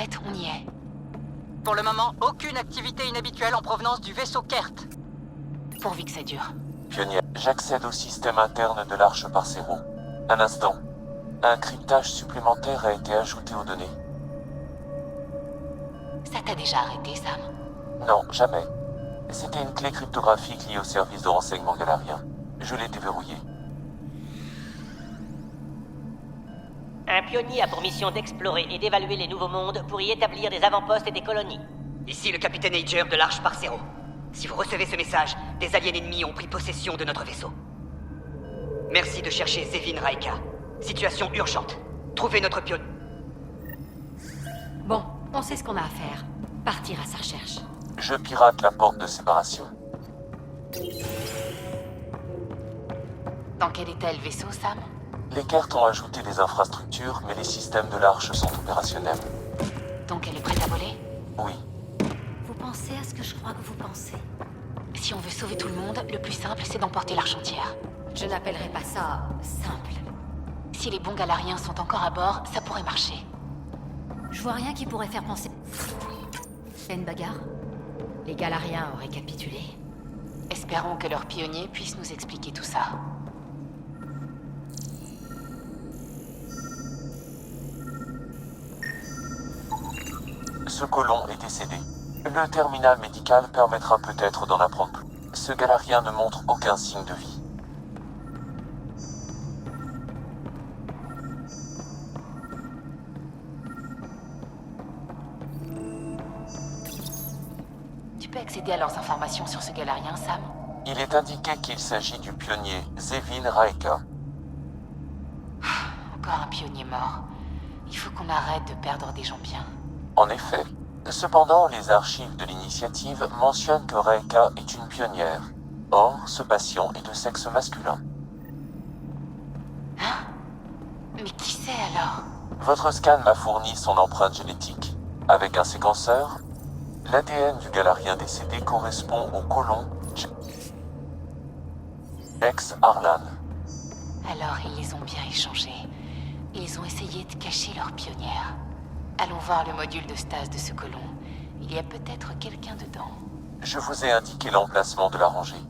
s'arrête, on y est. Pour le moment, aucune activité inhabituelle en provenance du vaisseau Kert. Pourvu que ça dure. Pionnier, j'accède au système interne de l'Arche Parcero. Un instant. Un cryptage supplémentaire a été ajouté aux données. Ça t'a déjà arrêté, Sam? Non, jamais. C'était une clé cryptographique liée au service de renseignement galarien. Je l'ai déverrouillée. Un pionnier a pour mission d'explorer et d'évaluer les nouveaux mondes pour y établir des avant-postes et des colonies. Ici le capitaine Ager de l'Arche Parcero. Si vous recevez ce message, des aliens ennemis ont pris possession de notre vaisseau. Merci de chercher Zevin Raika. Situation urgente. Trouvez notre pionnier. Bon, on sait ce qu'on a à faire. Partir à sa recherche. Je pirate la porte de séparation. Dans quel état est le vaisseau, Sam? Les cartes ont ajouté des infrastructures, mais les systèmes de l'Arche sont opérationnels. Donc elle est prête à voler? Oui. Vous pensez à ce que je crois que vous pensez? Si on veut sauver tout le monde, le plus simple, c'est d'emporter l'Arche entière. Je n'appellerai pas ça simple. Si les bons galariens sont encore à bord, ça pourrait marcher. Je vois rien qui pourrait faire penser... C'est une bagarre? Les Galariens auraient capitulé. Espérons que leurs pionniers puissent nous expliquer tout ça. Ce colon est décédé. Le terminal médical permettra peut-être d'en apprendre plus. Ce galarien ne montre aucun signe de vie. Tu peux accéder à leurs informations sur ce galarien, Sam? Il est indiqué qu'il s'agit du pionnier Zevin Raika. Encore un pionnier mort. Il faut qu'on arrête de perdre des gens bien. En effet. Cependant, les archives de l'initiative mentionnent que Raika est une pionnière. Or, ce patient est de sexe masculin. Hein? Mais qui c'est alors? Votre scan m'a fourni son empreinte génétique. Avec un séquenceur, l'ADN du galarien décédé correspond au colon Jex Arlan. Alors ils les ont bien échangés. Ils ont essayé de cacher leur pionnière. Allons voir le module de stase de ce colon. Il y a peut-être quelqu'un dedans. Je vous ai indiqué l'emplacement de la rangée.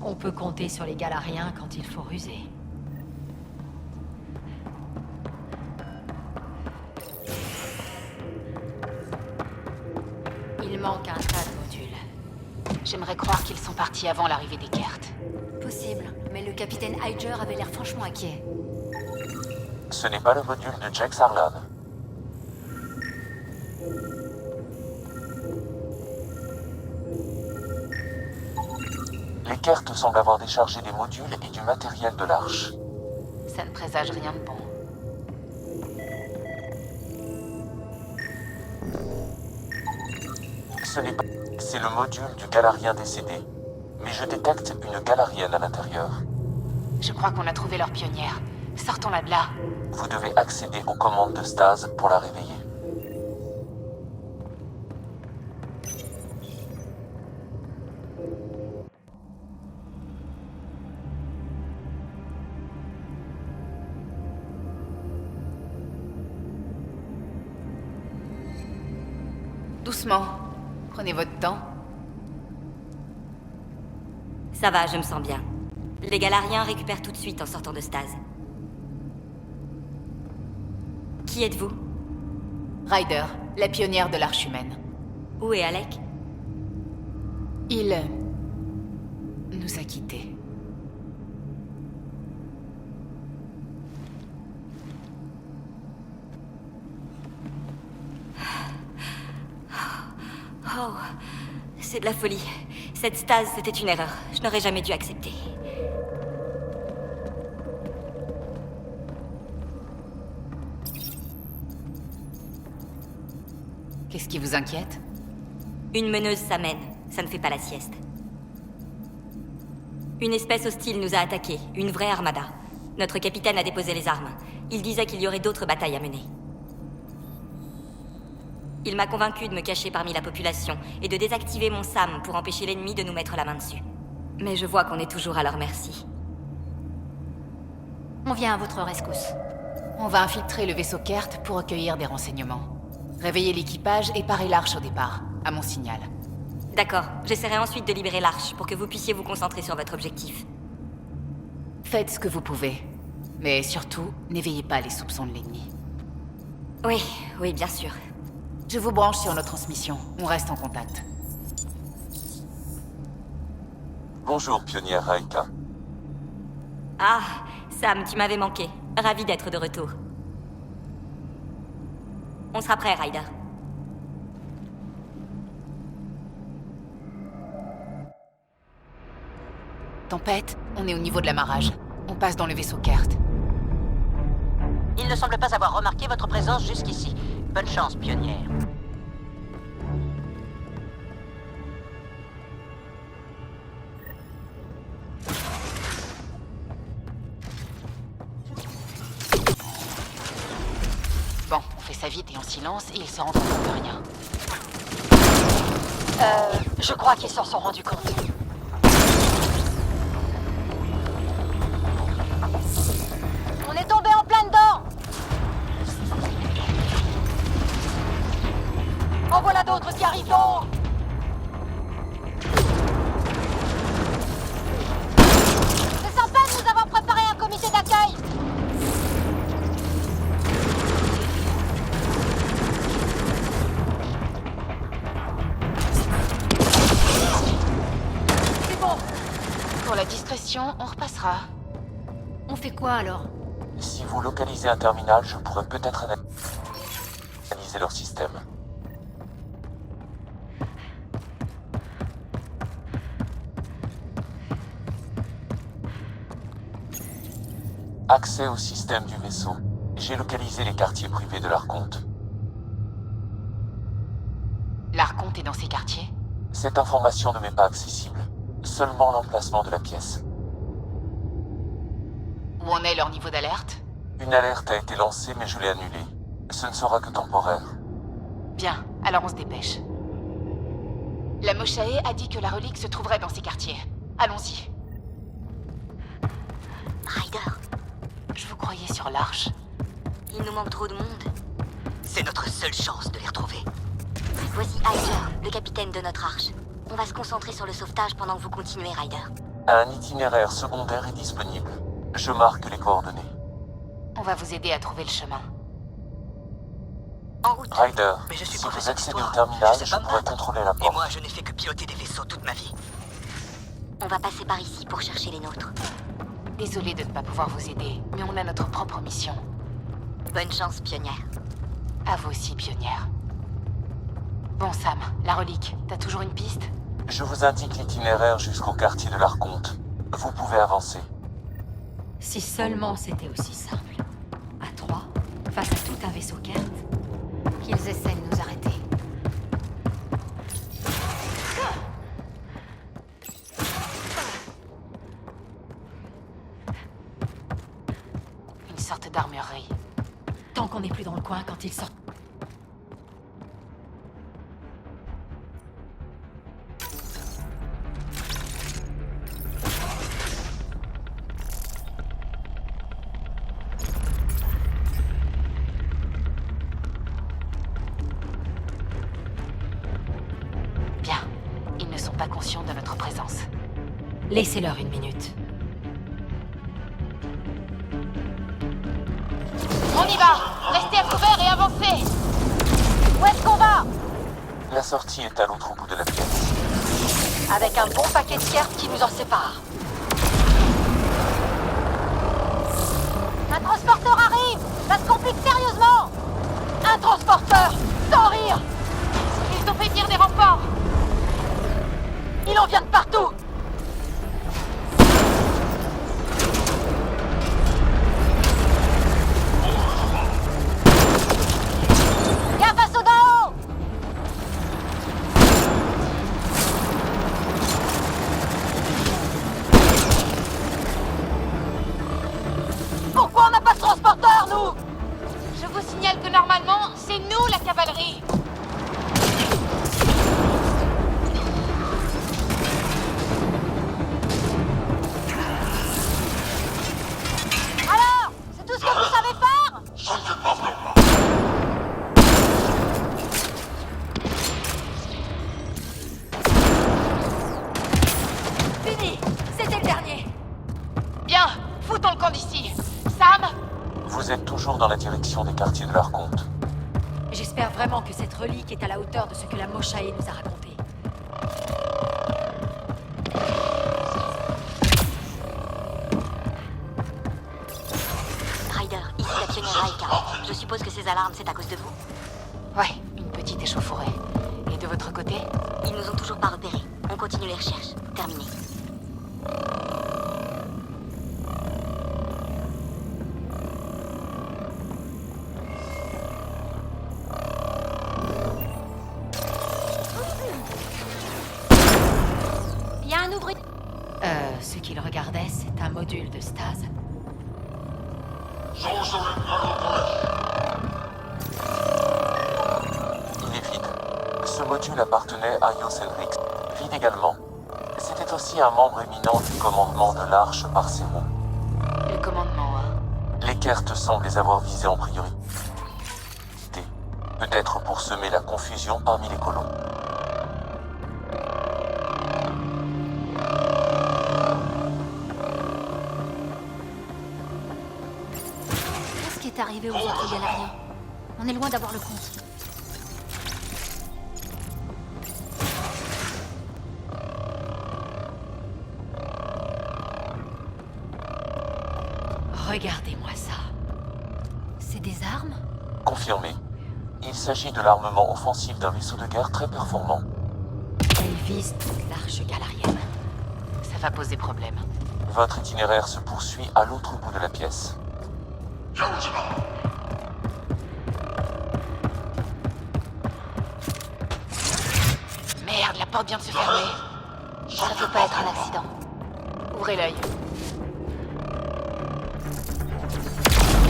On peut compter sur les Galariens quand il faut ruser. Il manque un tas de modules. J'aimerais croire qu'ils sont partis avant l'arrivée des Kert. Possible, mais le capitaine Ager avait l'air franchement inquiet. Ce n'est pas le module de Jex Arlan. Les Kert semblent avoir déchargé des modules et du matériel de l'Arche. Ça ne présage rien de bon. Ce n'est pas... C'est le module du galarien décédé. Mais je détecte une galarienne à l'intérieur. Je crois qu'on a trouvé leur pionnière. Sortons-la de là. Vous devez accéder aux commandes de stase pour la réveiller. Doucement. Prenez votre temps. Ça va, je me sens bien. Les Galariens récupèrent tout de suite en sortant de stase. Qui êtes-vous? Ryder, la pionnière de l'Arche humaine. Où est Alec? Il... nous a quittés. Oh, c'est de la folie. Cette stase, c'était une erreur. Je n'aurais jamais dû accepter. Qu'est-ce qui vous inquiète? Une meneuse s'amène. Ça ne fait pas la sieste. Une espèce hostile nous a attaqués. Une vraie armada. Notre capitaine a déposé les armes. Il disait qu'il y aurait d'autres batailles à mener. Il m'a convaincu de me cacher parmi la population et de désactiver mon SAM pour empêcher l'ennemi de nous mettre la main dessus. Mais je vois qu'on est toujours à leur merci. On vient à votre rescousse. On va infiltrer le vaisseau Kert pour recueillir des renseignements. Réveillez l'équipage et parez l'arche au départ, à mon signal. D'accord, j'essaierai ensuite de libérer l'arche pour que vous puissiez vous concentrer sur votre objectif. Faites ce que vous pouvez. Mais surtout, n'éveillez pas les soupçons de l'ennemi. Oui, oui, bien sûr. Je vous branche sur nos transmissions. On reste en contact. Bonjour, pionnière Raika. Ah, Sam, tu m'avais manqué. Ravi d'être de retour. On sera prêt, Ryder. Tempête, on est au niveau de l'amarrage. On passe dans le vaisseau Kert. Il ne semble pas avoir remarqué votre présence jusqu'ici. Bonne chance, pionnière. Bon, on fait ça vite et en silence, et ils se rendent compte de rien. Je crois qu'ils s'en sont rendus compte. On est tombé en plein dedans. En voilà d'autres qui arrivent d'en haut. C'est sympa de nous avoir préparé un comité d'accueil. C'est bon. Pour la discrétion, on repassera. On fait quoi alors? Si vous localisez un terminal, je pourrais peut-être analyser leur système. Accès au système du vaisseau. J'ai localisé les quartiers privés de l'Archonte. L'Archonte est dans ces quartiers. Cette information ne m'est pas accessible. Seulement l'emplacement de la pièce. Où en est leur niveau d'alerte? Une alerte a été lancée, mais je l'ai annulée. Ce ne sera que temporaire. Bien, alors on se dépêche. La Moshae a dit que la relique se trouverait dans ces quartiers. Allons-y. Ryder, Je vous croyais sur l'arche. il nous manque trop de monde. C'est notre seule chance de les retrouver. Voici Ryder, le capitaine de notre arche. On va se concentrer sur le sauvetage pendant que vous continuez, Ryder. Un itinéraire secondaire est disponible. Je marque les coordonnées. On va vous aider à trouver le chemin. En route. Ryder, Mais je suis si vous professeur accédez d'histoire. au terminal, Je sais je pas me pourrais battre. contrôler la Et porte. moi, je n'ai fait que piloter des vaisseaux toute ma vie. On va passer par ici pour chercher les nôtres. Désolé de ne pas pouvoir vous aider, mais on a notre propre mission. Bonne chance, pionnière. À vous aussi, pionnière. Bon, Sam, la relique, t'as toujours une piste? Je vous indique l'itinéraire jusqu'au quartier de l'Archonte. Vous pouvez avancer. Si seulement c'était aussi simple. À trois, face à tout un vaisseau Kert. Qu'ils essaient de nous arrêter. Une sorte d'armurerie. Tant qu'on n'est plus dans le coin quand ils sortent. Bien. Ils ne sont pas conscients de notre présence. Laissez-leur une minute. On y va! Restez à couvert et avancez! Où est-ce qu'on va? La sortie est à l'autre bout de la pièce. Avec un bon paquet de cartes qui nous en sépare. Un transporteur arrive! Ça se complique sérieusement! Un transporteur! Sans rire! Ils ont fait venir des renforts! Il en vient de partout! Gaffe à ceux d'en haut! Pourquoi on n'a pas de transporteur, nous? Je vous signale que normalement, c'est nous la cavalerie! Alors? C'est tout ce que vous savez faire? Foutons le camp d'ici. Sam? Vous êtes toujours dans la direction des quartiers de l'Arconte. J'espère vraiment que cette relique est à la hauteur de ce que la Moshae nous a raconté. Ryder, ici la pionnière Raika. Je suppose que ces alarmes, c'est à cause de vous. Ouais, une petite échauffourée. Et de votre côté? Ils nous ont toujours pas repérés. On continue les recherches. Terminé. Il y a un ouvrier. Ce qu'il regardait, c'est un module de stase. Il est vide. Ce module appartenait à Yoselrix. Vide également. C'était aussi un membre éminent du commandement de l'Arche Parcero. Le commandement, hein? Les Kert semblent les avoir visés en priorité. Peut-être pour semer la confusion parmi les colons. Qu'est-ce qui est arrivé aux autres galériens? On est loin d'avoir le compte. Regardez-moi ça. C'est des armes? Confirmé. Il s'agit de l'armement offensif d'un vaisseau de guerre très performant. Elle vise toute l'arche galarienne. Ça va poser problème. Votre itinéraire se poursuit à l'autre bout de la pièce. Merde, la porte vient de se fermer. Ça peut pas être un accident. Ouvrez l'œil.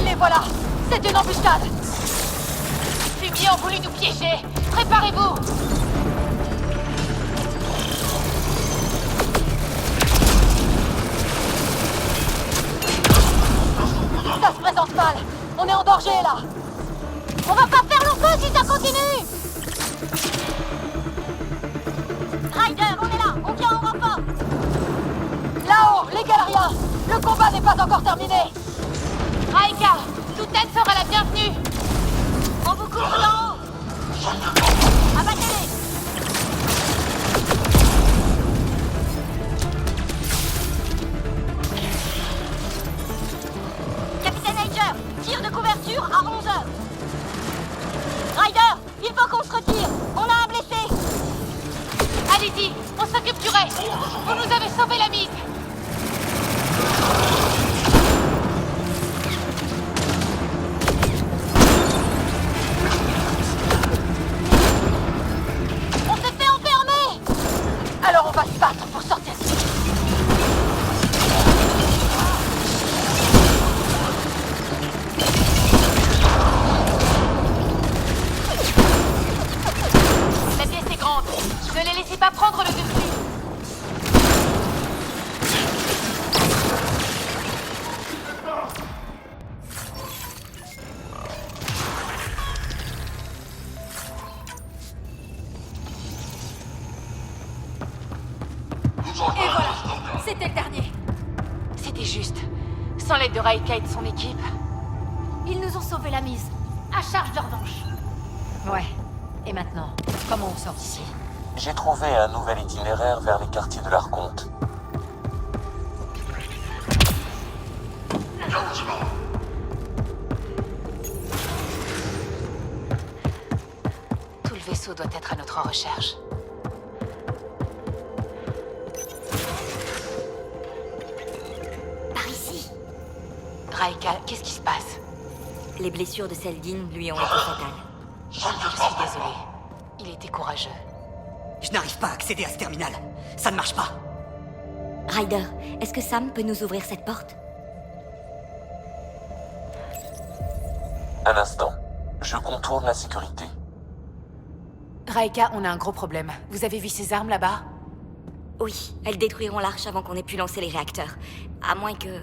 Les voilà! C'est une embuscade! Fumier ont voulu nous piéger. Préparez-vous! Ça se présente mal! On est en danger, là! On va pas faire long feu si ça continue! Ryder, on est là! On vient en renfort! Là-haut, les galériens! Le combat n'est pas encore terminé! Raika, toute aide sera la bienvenue. On vous couvre d'en haut! Abattez-les! Capitaine Ager, tir de couverture à 11h. Ryder, il faut qu'on se retire. On a un blessé. Allez-y, on s'occupe du reste. Vous nous avez sauvé la mise. On s'est fait enfermer. Alors on va se battre pour sortir d'ici. La pièce est grande. Ne les laissez pas prendre le dessus. Et voilà, c'était le dernier. C'était juste. Sans l'aide de Raika et de son équipe. Ils nous ont sauvé la mise. À charge de revanche. Ouais. Et maintenant, comment on sort d'ici? J'ai trouvé un nouvel itinéraire vers les quartiers de l'Arconte. Tout le vaisseau doit être à notre recherche. Par ici. Raika, qu'est-ce qui se passe? Les blessures de Seldin lui ont été fatales. Je suis désolée. Il était courageux. Je n'arrive pas à accéder à ce terminal. Ça ne marche pas. Ryder, est-ce que Sam peut nous ouvrir cette porte? Un instant. Je contourne la sécurité. Raika, on a un gros problème. Vous avez vu ces armes là-bas? Oui, elles détruiront l'arche avant qu'on ait pu lancer les réacteurs. À moins que...